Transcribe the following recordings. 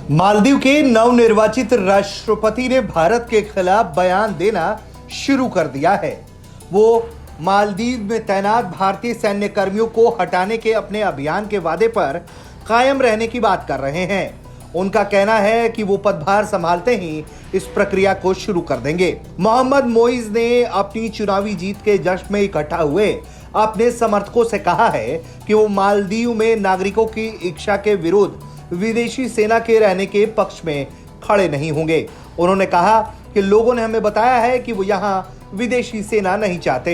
मालदीव के नवनिर्वाचित राष्ट्रपति ने भारत के खिलाफ बयान देना शुरू कर दिया है। वो मालदीव में तैनात भारतीय सैन्य कर्मियों को हटाने के अपने अभियान के वादे पर कायम रहने की बात कर रहे हैं। उनका कहना है कि वो पदभार संभालते ही इस प्रक्रिया को शुरू कर देंगे। मोहम्मद मोइज ने अपनी चुनावी जीत के जश्न में इकट्ठा हुए अपने समर्थकों से कहा है कि वो मालदीव में नागरिकों की इच्छा के विरुद्ध विदेशी सेना के रहने के पक्ष में खड़े नहीं होंगे। उन्होंने कहा कि लोगों ने हमें बताया है कि वो यहाँ विदेशी सेना नहीं चाहते।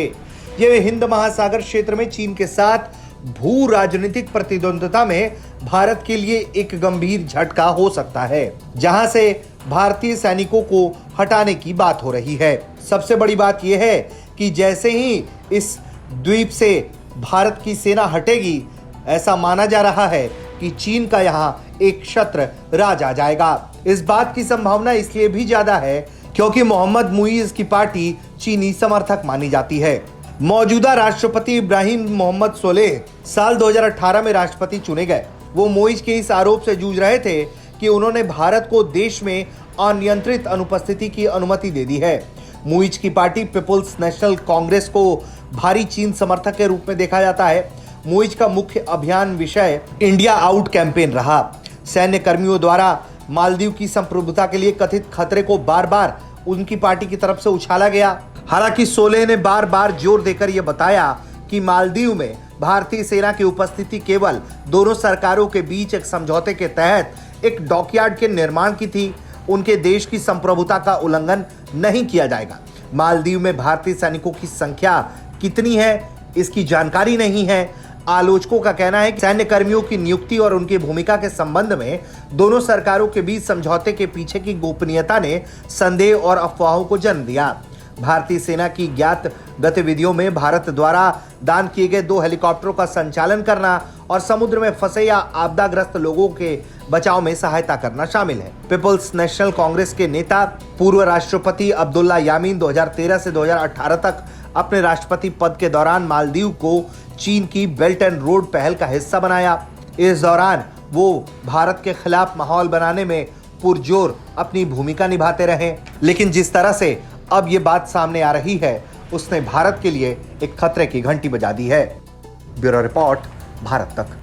ये हिंद महासागर क्षेत्र में चीन के साथ भू राजनीतिक प्रतिद्वंद्विता में भारत के लिए एक गंभीर झटका हो सकता है, जहां से भारतीय सैनिकों को हटाने की बात हो रही है। सबसे बड़ी बात यह है कि जैसे ही इस द्वीप से भारत की सेना हटेगी, ऐसा माना जा रहा है कि चीन का यहाँ एक छत्र राज आ जाएगा। इस बात की संभावना इसलिए भी ज्यादा है क्योंकि मोहम्मद मुईज की पार्टी चीनी समर्थक मानी जाती है। मौजूदा राष्ट्रपति इब्राहिम मोहम्मद सोलेह साल 2018 में राष्ट्रपति चुने गए। वो मुईज के इस आरोप से जूझ रहे थे कि उन्होंने भारत को देश में अनियंत्रित अनुपस्थिति की अनुमति दे दी है। मुईज की पार्टी पीपुल्स नेशनल कांग्रेस को भारी चीन समर्थक के रूप में देखा जाता है। मुईज का मुख्य अभियान विषय इंडिया आउट कैंपेन रहा। सैन्य कर्मियों द्वारा मालदीव की संप्रभुता के लिए कथित खतरे को बार बार उनकी पार्टी की तरफ से उछाला गया। हालांकि सोलेह ने बार बार जोर देकर यह बताया कि मालदीव में भारतीय सेना की उपस्थिति केवल दोनों सरकारों के बीच एक समझौते के तहत एक डॉकयार्ड के निर्माण की थी। उनके देश की संप्रभुता का उल्लंघन नहीं किया जाएगा। मालदीव में भारतीय सैनिकों की संख्या कितनी है, इसकी जानकारी नहीं है। आलोचकों का कहना है कि सैन्य कर्मियों की नियुक्ति और उनकी भूमिका के संबंध में दोनों सरकारों के बीच समझौते के पीछे की गोपनीयता ने संदेह और अफवाहों को जन्म दिया। भारतीय सेना की ज्ञात गतिविधियों में भारत द्वारा दान किए गए 2 हेलीकॉप्टरों का संचालन करना और समुद्र में फंसे या आपदाग्रस्त लोगों के बचाव में सहायता करना शामिल है। पीपुल्स नेशनल कांग्रेस के नेता पूर्व राष्ट्रपति अब्दुल्ला यामीन 2013 से 2018 तक अपने राष्ट्रपति पद के दौरान मालदीव को चीन की बेल्ट एंड रोड पहल का हिस्सा बनाया। इस दौरान वो भारत के खिलाफ माहौल बनाने में पुरजोर अपनी भूमिका निभाते रहे। लेकिन जिस तरह से अब ये बात सामने आ रही है, उसने भारत के लिए एक खतरे की घंटी बजा दी है। ब्यूरो रिपोर्ट, भारत तक।